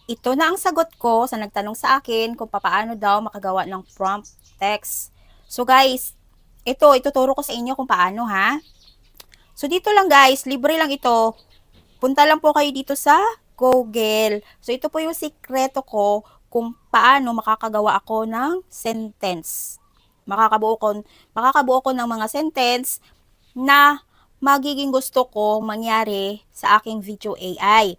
ito na ang sagot ko sa nagtanong sa akin kung paano daw makagawa ng prompt text. So guys, ituturo ko sa inyo kung paano ha. So dito lang guys, libre lang ito. Punta lang po kayo dito sa Google. So ito po yung sikreto ko kung paano makakagawa ako ng sentence. Makakabuo ko ng mga sentence na magiging gusto ko mangyari sa aking video AI.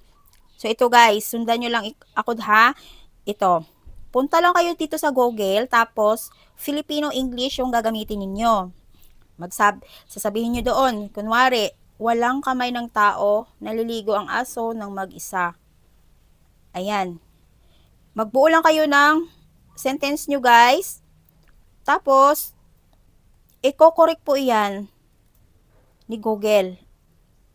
So ito guys, sundan nyo lang ako ha. Ito. Punta lang kayo dito sa Google, tapos Filipino English yung gagamitin ninyo. Sasabihin nyo doon, kunwari, walang kamay ng tao, naliligo ang aso ng mag-isa. Ayan. Magbuo lang kayo ng sentence nyo guys. Tapos, i-correct po iyan ni Google.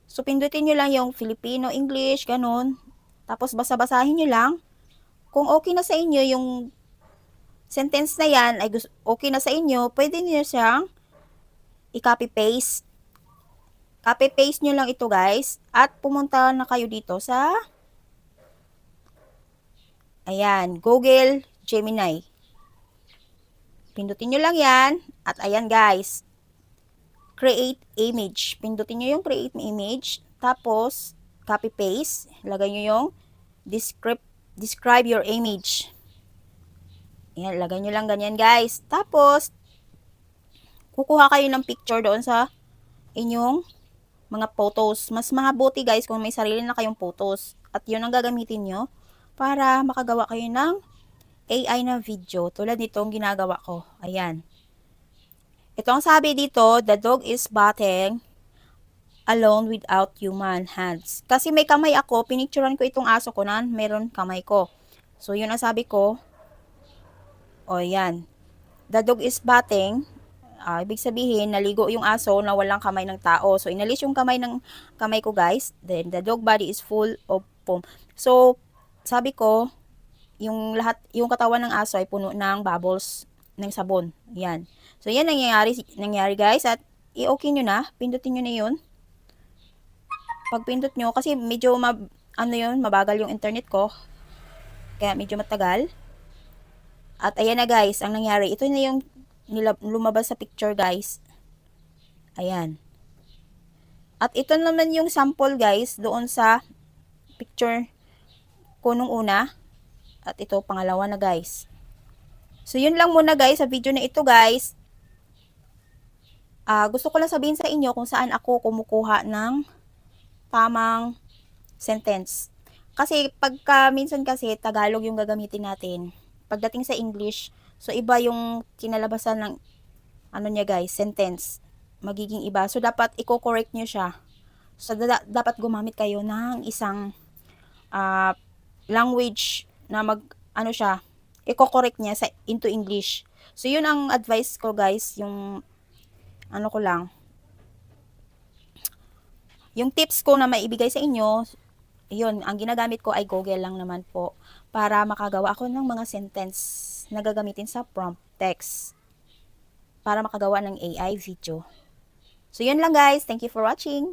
So, pindutin nyo lang yung Filipino, English, ganun. Tapos, basa-basahin nyo lang. Kung okay na sa inyo yung sentence na yan, ay okay na sa inyo, pwede nyo siyang i-copy-paste. Copy-paste nyo lang ito guys. At pumunta na kayo dito sa ayan, Google Gemini. Pindutin nyo lang yan. At ayan guys, create image. Pindutin nyo yung create image. Tapos, copy-paste. Lagay nyo yung describe your image. Ayan, lagay nyo lang ganyan guys. Tapos, kukuha kayo ng picture doon sa inyong mga photos. Mas mabuti guys kung may sarili na kayong photos. At yun ang gagamitin nyo para makagawa kayo ng AI na video. Tulad nitong ginagawa ko. Ayan. Ito ang sabi dito, the dog is batting alone without human hands. Kasi may kamay ako, pinicturean ko itong aso ko na meron kamay ko. So, yun ang sabi ko. O, yan. The dog is batting. Ibig sabihin, naligo yung aso na walang kamay ng tao. So, inalis yung kamay ko, guys. Then, the dog body is full of foam. So, sabi ko, yung katawan ng aso ay puno ng bubbles ng sabon. Yan. So, yan nangyari guys. At, i-okay nyo na. Pindutin nyo na yun. Pag pindot nyo, kasi medyo, mabagal yung internet ko. Kaya, medyo matagal. At, ayan na guys, ang nangyari. Ito na yung lumabas sa picture guys. Ayan. At ito naman yung sample guys doon sa picture ko nung una. At ito pangalawa na guys. So yun lang muna guys sa video na ito guys. Gusto ko lang sabihin sa inyo kung saan ako kumukuha ng tamang sentence. Kasi pagka minsan kasi Tagalog yung gagamitin natin. Pagdating sa English, so iba yung kinalabasan ng niya guys, sentence. Magiging iba. So dapat i-correct nyo siya. So dapat gumamit kayo ng isang language na siya, i-correct niya into English. So yun ang advice ko guys, yung ko lang, yung tips ko na maibigay sa inyo, yun, ang ginagamit ko ay Google lang naman po para makagawa ako ng mga sentence na gagamitin sa prompt text para makagawa ng AI video. So yun lang guys, thank you for watching.